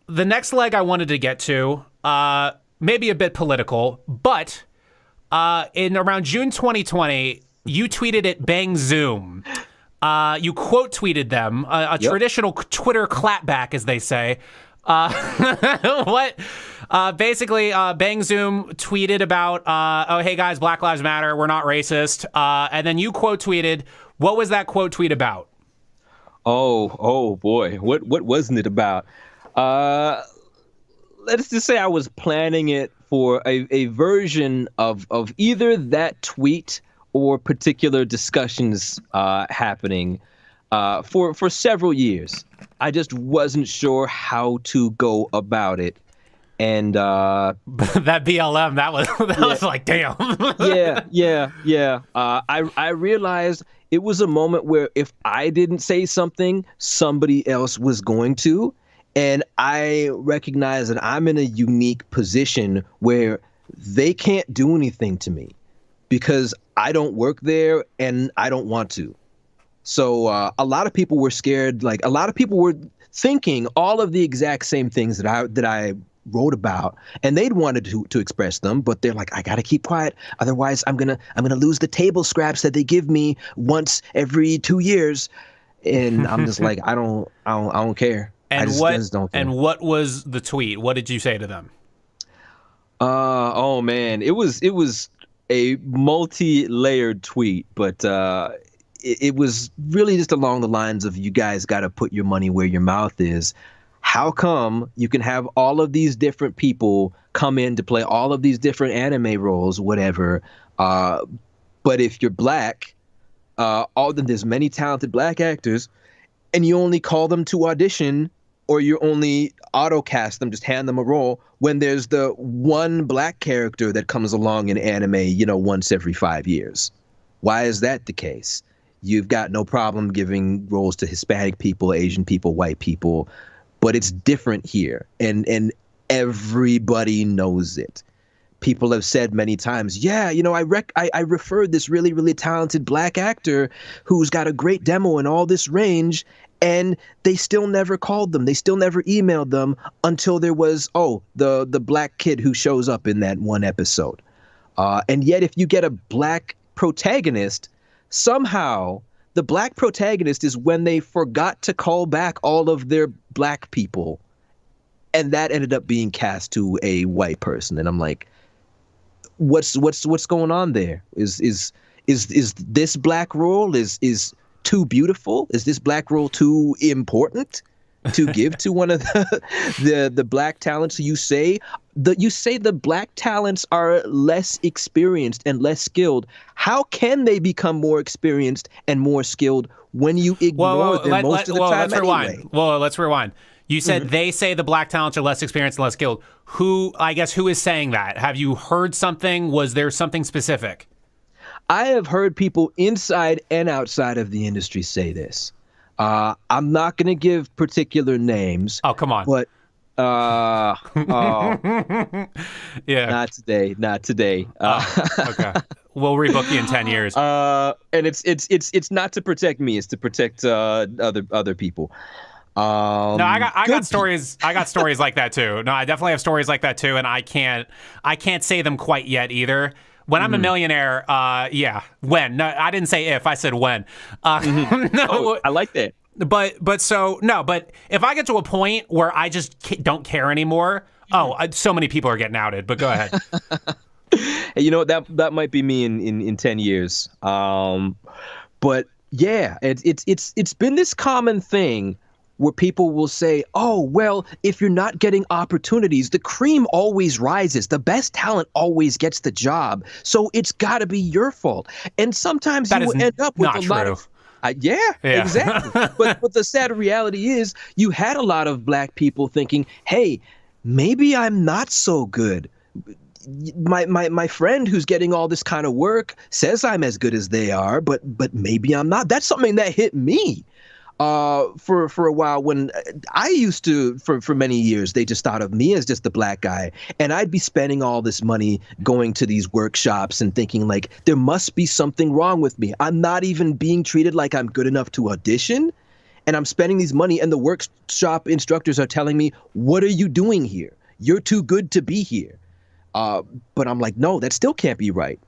the next leg I wanted to get to, maybe a bit political, but in around June 2020, you tweeted at Bang Zoom. You quote tweeted them, a traditional Twitter clapback, as they say. Basically, Bang Zoom tweeted about, oh, hey guys, Black Lives Matter, we're not racist. And then you quote tweeted. What was that quote tweet about? Oh boy. What wasn't it about? Let's just say I was planning it for a version of either that tweet or particular discussions happening for several years. I just wasn't sure how to go about it. And that BLM, that was like, damn. Yeah. I realized it was a moment where if I didn't say something, somebody else was going to. And I recognize that I'm in a unique position where they can't do anything to me because I don't work there and I don't want to. So a lot of people were scared. Like a lot of people were thinking all of the exact same things that I wrote about, and they'd wanted to express them, but they're like, I gotta keep quiet, otherwise I'm gonna lose the table scraps that they give me once every 2 years. And I'm just like, I don't care. And just don't care. And what was the tweet? What did you say to them? Oh man, it was a multi-layered tweet, but it was really just along the lines of, you guys got to put your money where your mouth is. How come you can have all of these different people come in to play all of these different anime roles, whatever, but if you're black, there's many talented black actors, and you only call them to audition, or you only auto-cast them, just hand them a role, when there's the one black character that comes along in anime, once every 5 years. Why is that the case? You've got no problem giving roles to Hispanic people, Asian people, white people, but it's different here, and everybody knows it. People have said many times, yeah, I referred this really, really talented black actor who's got a great demo and all this range, and they still never called them. They still never emailed them until there was, the black kid who shows up in that one episode. And yet if you get a black protagonist, somehow the black protagonist is when they forgot to call back all of their black people. And that ended up being cast to a white person. And I'm like, what's going on there? Is this black role is too beautiful? Is this black role too important to give to one of the black talents? You say the black talents are less experienced and less skilled. How can they become more experienced and more skilled when you ignore them most of the time anyway? Let's rewind. You said they say the black talents are less experienced and less skilled. Who is saying that? Have you heard something? Was there something specific? I have heard people inside and outside of the industry say this. I'm not going to give particular names. Oh, come on. But yeah. Not today. Okay. We'll rebook you in 10 years. And it's not to protect me. It's to protect other people. No, I got stories. I got stories like that too. No, I definitely have stories like that too, and I can't say them quite yet either. When I'm a millionaire, yeah. When? No, I didn't say if. I said when. No, I like that. But if I get to a point where I just don't care anymore, so many people are getting outed. But go ahead. Hey, that might be me in 10 years. But yeah, it's been this common thing where people will say, oh, well, if you're not getting opportunities, the cream always rises. The best talent always gets the job. So it's got to be your fault. And sometimes you will end up with a lot of... Yeah, exactly. But the sad reality is you had a lot of black people thinking, hey, maybe I'm not so good. My friend who's getting all this kind of work says I'm as good as they are, but maybe I'm not. That's something that hit me. For a while, when I used to, for many years, they just thought of me as just the black guy, and I'd be spending all this money going to these workshops and thinking like there must be something wrong with me. I'm not even being treated like I'm good enough to audition, and I'm spending these money, and the workshop instructors are telling me, what are you doing here? You're too good to be here. But I'm like, no, that still can't be right,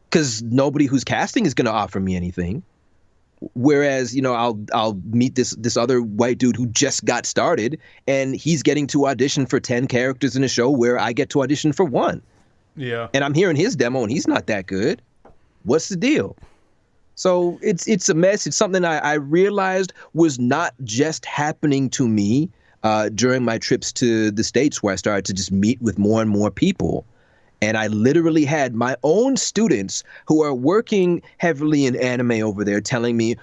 because nobody who's casting is going to offer me anything. Whereas, I'll meet this other white dude who just got started, and he's getting to audition for 10 characters in a show where I get to audition for 1. Yeah. And I'm hearing his demo, and he's not that good. What's the deal? So it's a mess. It's something I realized was not just happening to me during my trips to the States, where I started to just meet with more and more people. And I literally had my own students who are working heavily in anime over there telling me,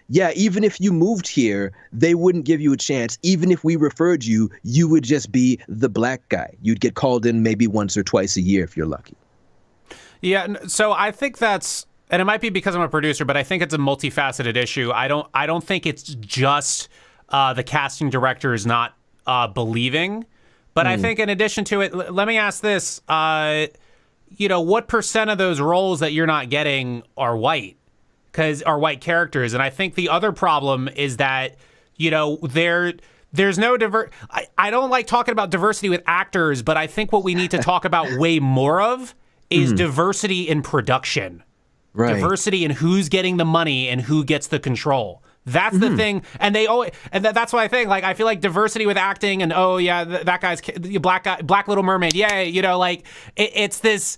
yeah, even if you moved here, they wouldn't give you a chance. Even if we referred you, you would just be the black guy. You'd get called in maybe once or twice a year if you're lucky. Yeah, so I think that's, and it might be because I'm a producer, but I think it's a multifaceted issue. I don't think it's just the casting director is not believing. But I think in addition to it, let me ask this, what percent of those roles that you're not getting are white? Are white characters. And I think the other problem is that, there's no I don't like talking about diversity with actors, but I think what we need to talk about way more of is diversity in production. Right. Diversity in who's getting the money and who gets the control. That's the thing, and that's what I think. Like, I feel like diversity with acting, and that guy's the black guy, Black Little Mermaid. Yay, it's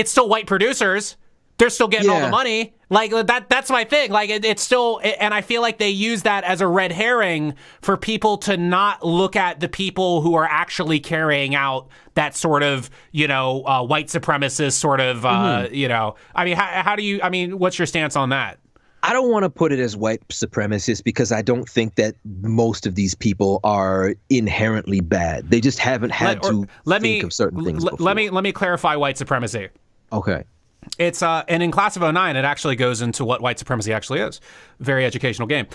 still white producers. They're still getting all the money. Like that's my thing. Like it's still, and I feel like they use that as a red herring for people to not look at the people who are actually carrying out that sort of, white supremacist sort of, I mean, how do you? I mean, what's your stance on that? I don't want to put it as white supremacists, because I don't think that most of these people are inherently bad. They just haven't had to think of certain things before. Let me clarify white supremacy. Okay. It's and in Class of '09, it actually goes into what white supremacy actually is. Very educational game.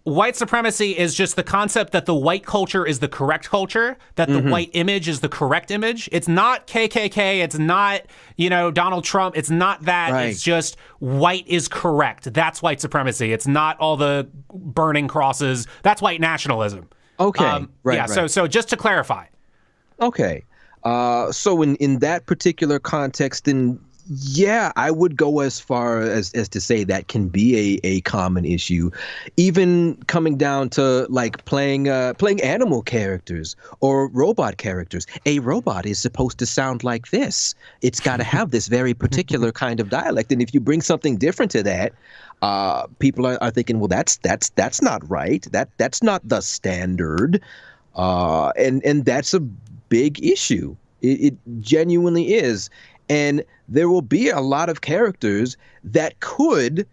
White supremacy is just the concept that the white culture is the correct culture, that the white image is the correct image. It's not KKK. It's not, Donald Trump. It's not that. Right. It's just white is correct. That's white supremacy. It's not all the burning crosses. That's white nationalism. Okay. Right. Yeah. Right. So just to clarify. Okay. So in that particular context, then, yeah, I would go as far as to say that can be a common issue, even coming down to like playing animal characters or robot characters. A robot is supposed to sound like this. It's got to have this very particular kind of dialect, and if you bring something different to that, people are thinking, well, that's not right. That's not the standard, and that's a big issue. It genuinely is. And there will be a lot of characters that could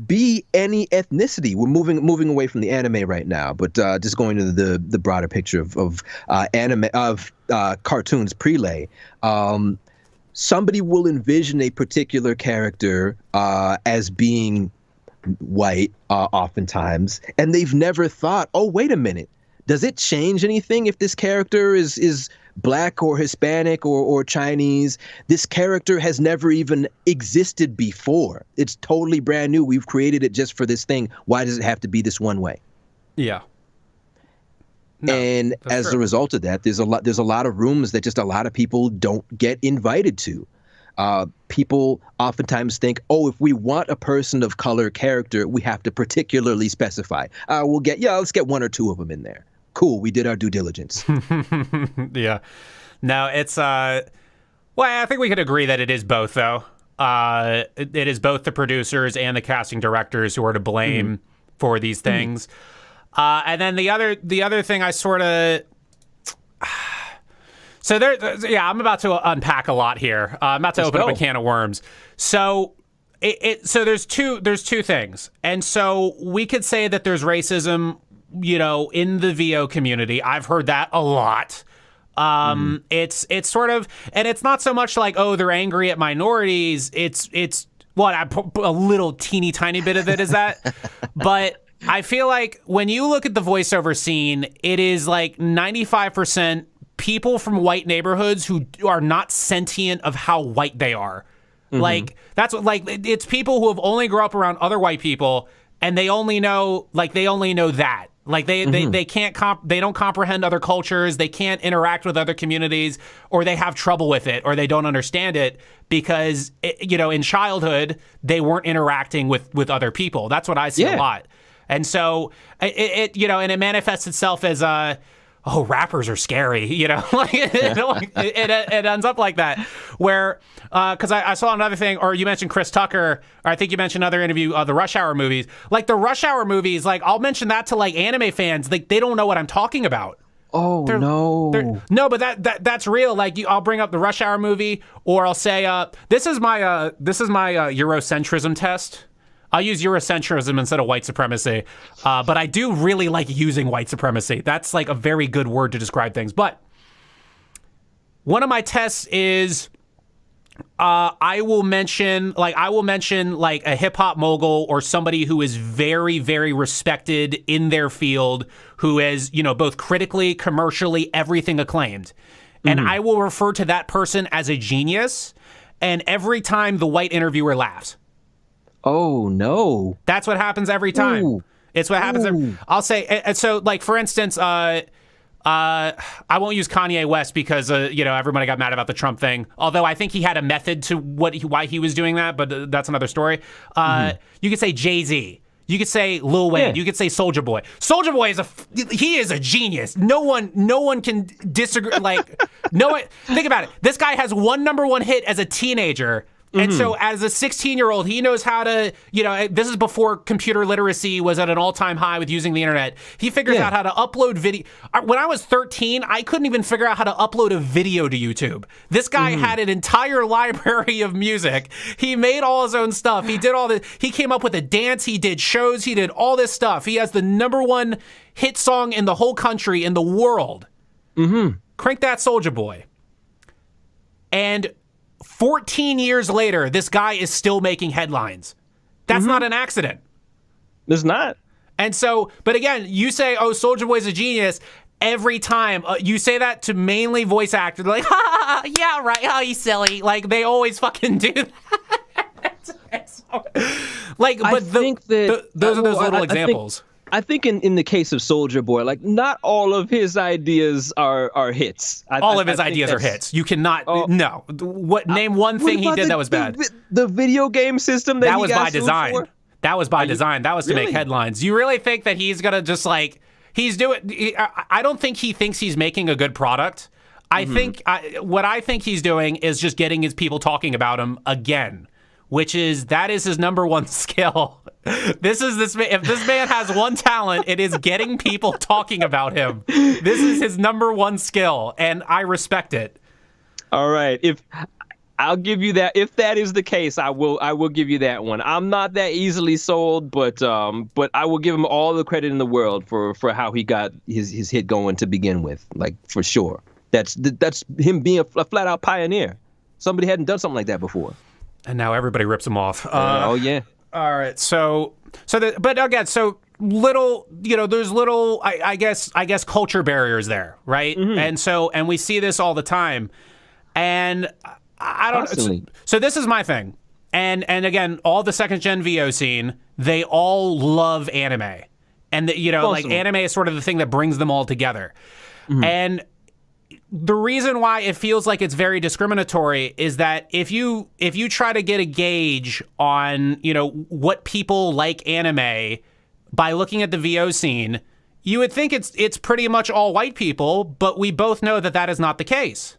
be any ethnicity. We're moving away from the anime right now, but just going to the broader picture of anime, of cartoons prelay. Somebody will envision a particular character as being white, oftentimes, and they've never thought, oh, wait a minute, does it change anything if this character is Black or Hispanic or Chinese? This character has never even existed before. It's totally brand new. We've created it just for this thing. Why does it have to be this one way? Yeah. No, and as a result of that, there's a lot of rooms that just a lot of people don't get invited to. People oftentimes think, oh, if we want a person of color character, we have to particularly specify. Let's get 1 or 2 of them in there. Cool, we did our due diligence. Yeah. No, it's well, I think we could agree that it is both, though. It is both the producers and the casting directors who are to blame for these things. And then the other thing I sort of so I'm about to unpack a lot here. I'm about to open up a can of worms. So so there's two things. And so we could say that there's racism, in the VO community. I've heard that a lot. It's sort of, and it's not so much like, oh, they're angry at minorities. It's a little teeny tiny bit of it is that. But I feel like when you look at the voiceover scene, it is like 95% people from white neighborhoods who are not sentient of how white they are. Like, that's what, like, it's people who have only grown up around other white people and they only know that. Like they can't they don't comprehend other cultures, they can't interact with other communities, or they have trouble with it, or they don't understand it because in childhood they weren't interacting with other people. That's what I see a lot. And so it manifests itself as rappers are scary, it ends up like that. Where, because I saw another thing, or you mentioned Chris Tucker, or I think you mentioned another interview, the Rush Hour movies. Like the Rush Hour movies, like I'll mention that to like anime fans, like they don't know what I'm talking about. Oh, no. No, but that's real. Like I'll bring up the Rush Hour movie, or I'll say, this is my Eurocentrism test. I'll use Eurocentrism instead of white supremacy, but I do really like using white supremacy. That's like a very good word to describe things. But one of my tests is I will mention like a hip hop mogul or somebody who is very, very respected in their field, who is both critically, commercially, everything acclaimed, and I will refer to that person as a genius. And every time the white interviewer laughs. Oh, no. That's what happens every time. Ooh. It's what happens. I'll say, and so like, for instance, I won't use Kanye West because, everybody got mad about the Trump thing. Although I think he had a method to why he was doing that, but that's another story. You could say Jay-Z. You could say Lil Wayne. Yeah. You could say Soulja Boy. Soulja Boy he is a genius. No one can disagree. Like, no one. Think about it. This guy has one #1 hit as a teenager. And so as a 16-year-old, he knows how to, this is before computer literacy was at an all-time high with using the internet. He figures out how to upload video. When I was 13, I couldn't even figure out how to upload a video to YouTube. This guy had an entire library of music. He made all his own stuff. He did all this. He came up with a dance. He did shows. He did all this stuff. He has the #1 hit song in the whole country, in the world. Crank That Soulja Boy. And 14 years later, this guy is still making headlines. That's not an accident. It's not. And so, but again, you say, oh, Soulja Boy's a genius. Every time you say that to mainly voice actors, like, yeah, right. Oh, you silly. Like, they always fucking do that. Like, but those are those little examples. I think in the case of Soulja Boy, like not all of his ideas are hits. All of his ideas are hits. You cannot. No. Name one thing he did that was bad. The video game system that was by design. That was by design. That was to make headlines. You really think that he's gonna just like I don't think he thinks he's making a good product. I think what I think he's doing is just getting his people talking about him again, that is his #1 skill. If this man has one talent, it is getting people talking about him. This is his #1 skill, and I respect it. All right. I'll give you that. If that is the case, I will give you that one. I'm not that easily sold, but I will give him all the credit in the world for how he got his hit going to begin with. Like, for sure. That's him being a flat out pioneer. Somebody hadn't done something like that before. And now everybody rips him off. Oh yeah. All right. But again, so little, there's little, I guess culture barriers there, right? And we see this all the time. And I don't know. So this is my thing. And again, all the second gen VO scene, they all love anime. And like anime is sort of the thing that brings them all together. And the reason why it feels like it's very discriminatory is that if you try to get a gauge on, what people like anime by looking at the VO scene, you would think it's pretty much all white people, but we both know that is not the case.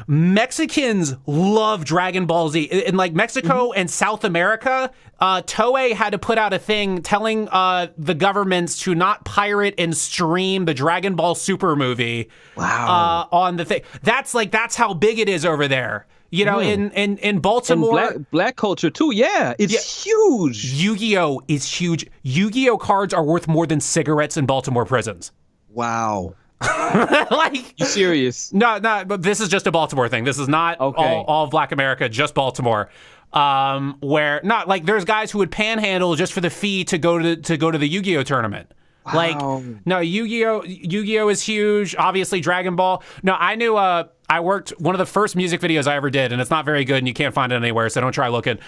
Mexicans love Dragon Ball Z. In like Mexico and South America, Toei had to put out a thing telling the governments to not pirate and stream the Dragon Ball Super movie on the thing. That's how big it is over there. In Baltimore. And black culture, too. Yeah, it's huge. Yu-Gi-Oh! Is huge. Yu-Gi-Oh! Cards are worth more than cigarettes in Baltimore prisons. Wow. Like, you serious? No, but this is just a Baltimore thing. This is not all of Black America, just Baltimore. Where, not like, there's guys who would panhandle just for the fee to go to the Yu-Gi-Oh! Tournament. Wow. Like, no, Yu-Gi-Oh! Is huge. Obviously, Dragon Ball. No, I knew, I worked, one of the first music videos I ever did, and it's not very good, and you can't find it anywhere, so don't try looking.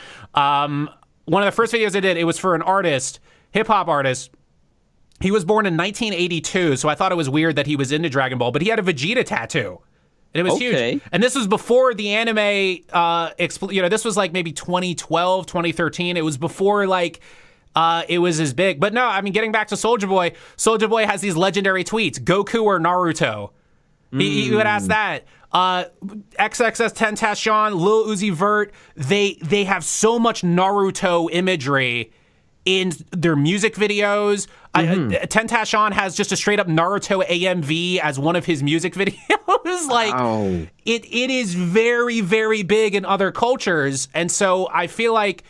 one of the first videos I did, it was for an artist, hip hop artist. He was born in 1982, so I thought it was weird that he was into Dragon Ball, but he had a Vegeta tattoo. And it was huge. And this was before the anime, this was like maybe 2012, 2013. It was before like it was as big. But no, I mean, getting back to Soulja Boy has these legendary tweets, Goku or Naruto? He would ask that. XXS Tentacion, Lil Uzi Vert, they have so much Naruto imagery in their music videos. Tentacion has just a straight up Naruto AMV as one of his music videos. Like, it is very, very big in other cultures. And so I feel like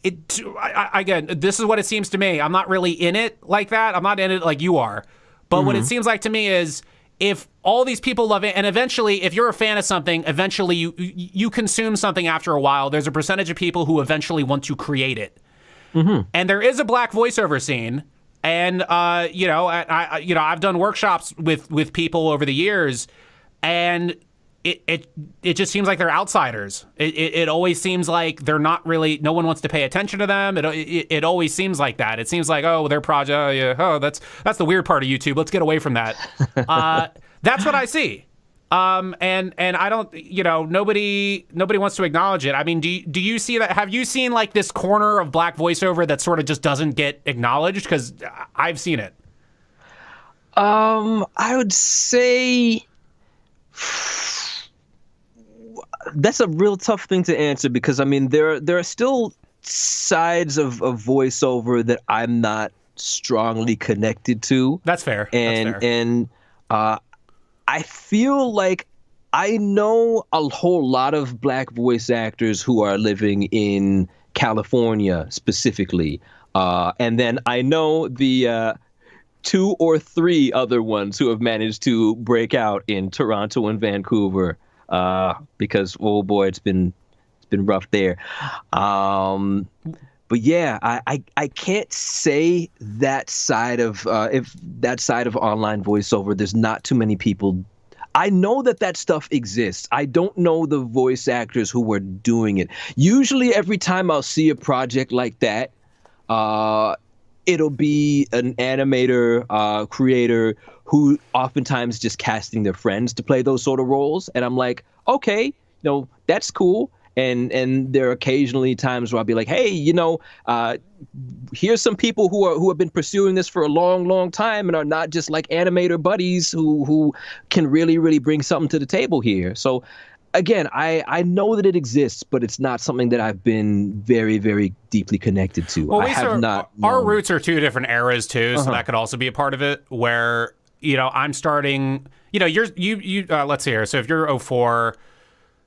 again, this is what it seems to me. I'm not really in it like that. I'm not in it like you are. But what it seems like to me is, if all these people love it, and eventually, if you're a fan of something, eventually you consume something after a while, there's a percentage of people who eventually want to create it. And there is a Black voiceover scene, and I've done workshops with people over the years, and it just seems like they're outsiders. It always seems like they're not really. No one wants to pay attention to them. It always seems like that. It seems like, oh, their project. That's the weird part of YouTube. Let's get away from that. That's what I see. And I don't, nobody wants to acknowledge it. I mean, do you see that? Have you seen like this corner of Black voiceover that sort of just doesn't get acknowledged? Because I've seen it. I would say that's a real tough thing to answer, because I mean, there are still sides of voiceover that I'm not strongly connected to. That's fair. And I feel like I know a whole lot of Black voice actors who are living in California specifically. And then I know the 2 or 3 other ones who have managed to break out in Toronto and Vancouver, because, oh boy, it's been rough there. But yeah, I can't say that side of if that side of online voiceover. There's not too many people. I know that stuff exists. I don't know the voice actors who were doing it. Usually, every time I'll see a project like that, it'll be an animator, creator who oftentimes just casting their friends to play those sort of roles, and I'm like, okay, that's cool. And there are occasionally times where I'll be like, hey, here's some people who have been pursuing this for a long, long time and are not just like animator buddies who can really, really bring something to the table here. So again, I know that it exists, but it's not something that I've been very, very deeply connected to. Well, our roots are 2 different eras too, so that could also be a part of it. Where I'm starting. Let's see here. So if you're 04.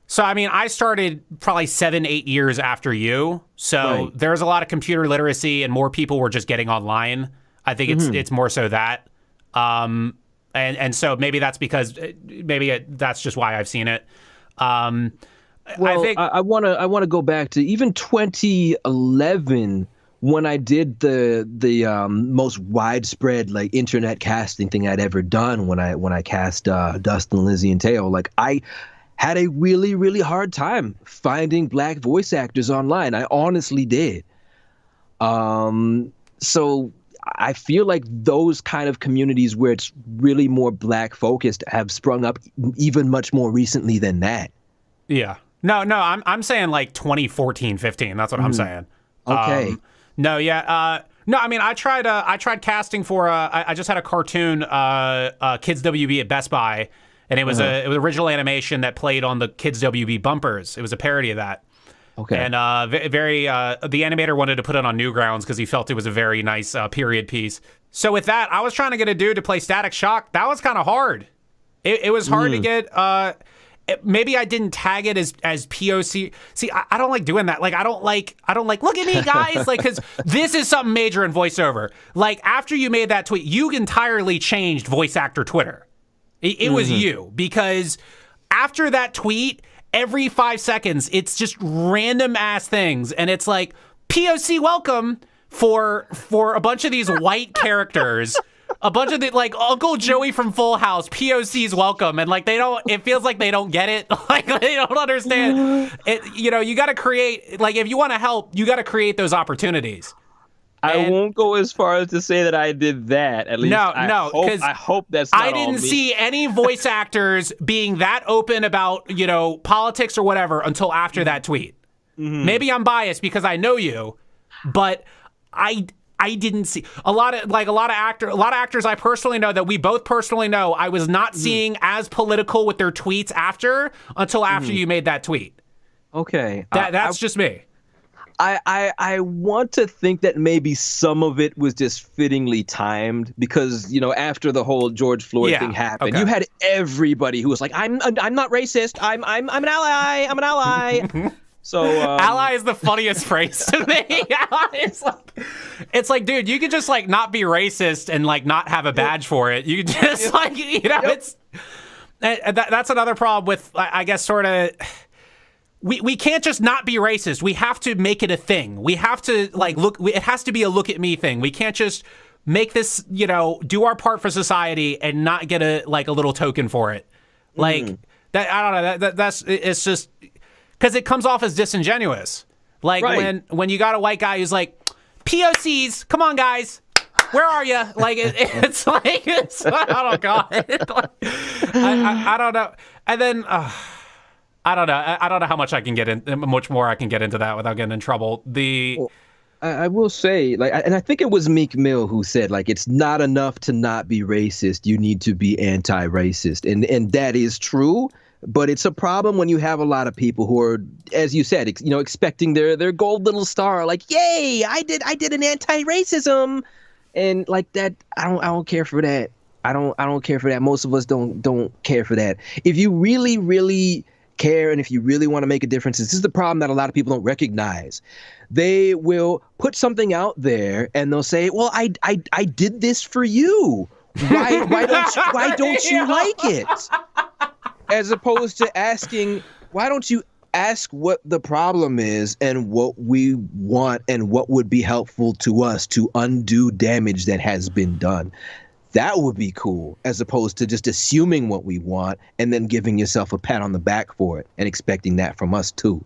So, I mean, I started probably 7-8 years after you. So there's a lot of computer literacy and more people were just getting online. I think it's more so that. And so maybe that's because that's just why I've seen it. I want to go back to even 2011 when I did the most widespread like internet casting thing I'd ever done, when I cast Dustin, Lizzie, and Teo. Like, I had a really, really hard time finding Black voice actors online. I honestly did. So I feel like those kind of communities where it's really more Black focused have sprung up even much more recently than that. Yeah. No, I'm saying like 2014, 15. That's what I'm saying. Okay. No, I mean, I tried casting for I just had a cartoon, Kids WB at Best Buy. And it was it was original animation that played on the Kids WB bumpers. It was a parody of that. Okay. And the animator wanted to put it on Newgrounds because he felt it was a very nice period piece. So with that, I was trying to get a dude to play Static Shock. That was kind of hard. It was hard to get. Maybe I didn't tag it as POC. See, I don't like doing that. Like, I don't like, look at me, guys. Like, because this is something major in voiceover. Like, after you made that tweet, you entirely changed voice actor Twitter. It was you, because after that tweet, every 5 seconds, it's just random ass things. And it's like, POC welcome for a bunch of these white characters a bunch of the, like, Uncle Joey from Full House, POC's welcome, and like it feels like they don't get it, like they don't understand it. You know, you got to create, like, if you want to help, you got to create those opportunities. I won't go as far as to say that I did that. At least I hope that's not I didn't see any voice actors being that open about, you know, politics or whatever until after that tweet. Mm-hmm. Maybe I'm biased because I know you, but I didn't see a lot of actors I personally know that we both personally know. I was not seeing as political with their tweets until after you made that tweet. Okay, that's just me. I want to think that maybe some of it was just fittingly timed because, you know, after the whole George Floyd thing happened, you had everybody who was like, I'm not racist. I'm an ally. I'm an ally. So ally is the funniest phrase to me. It's like, dude, you could just like not be racist and like not have a badge for it. You just like, you know, it's that's another problem with, I guess, sort of. We can't just not be racist. We have to make it a thing. We have to like it has to be a look at me thing. We can't just make this, you know, do our part for society and not get a little token for it. Like that, I don't know. That's it's just because it comes off as disingenuous. Like when you got a white guy who's like, POCs, come on guys, where are you? Like it's like oh god, I don't know. And then. I don't know. I don't know how much much more I can get into that without getting in trouble. I will say, like, and I think it was Meek Mill who said, like, it's not enough to not be racist. You need to be anti-racist, and that is true. But it's a problem when you have a lot of people who are, as you said, you know, expecting their gold little star, like, yay, I did an anti-racism, and like that. I don't care for that. I don't care for that. Most of us don't care for that. If you really care and if you really want to make a difference, this is the problem that a lot of people don't recognize. They will put something out there and they'll say, well, I did this for you. Why don't you like it? As opposed to asking, why don't you ask what the problem is and what we want and what would be helpful to us to undo damage that has been done. That would be cool, as opposed to just assuming what we want and then giving yourself a pat on the back for it and expecting that from us too.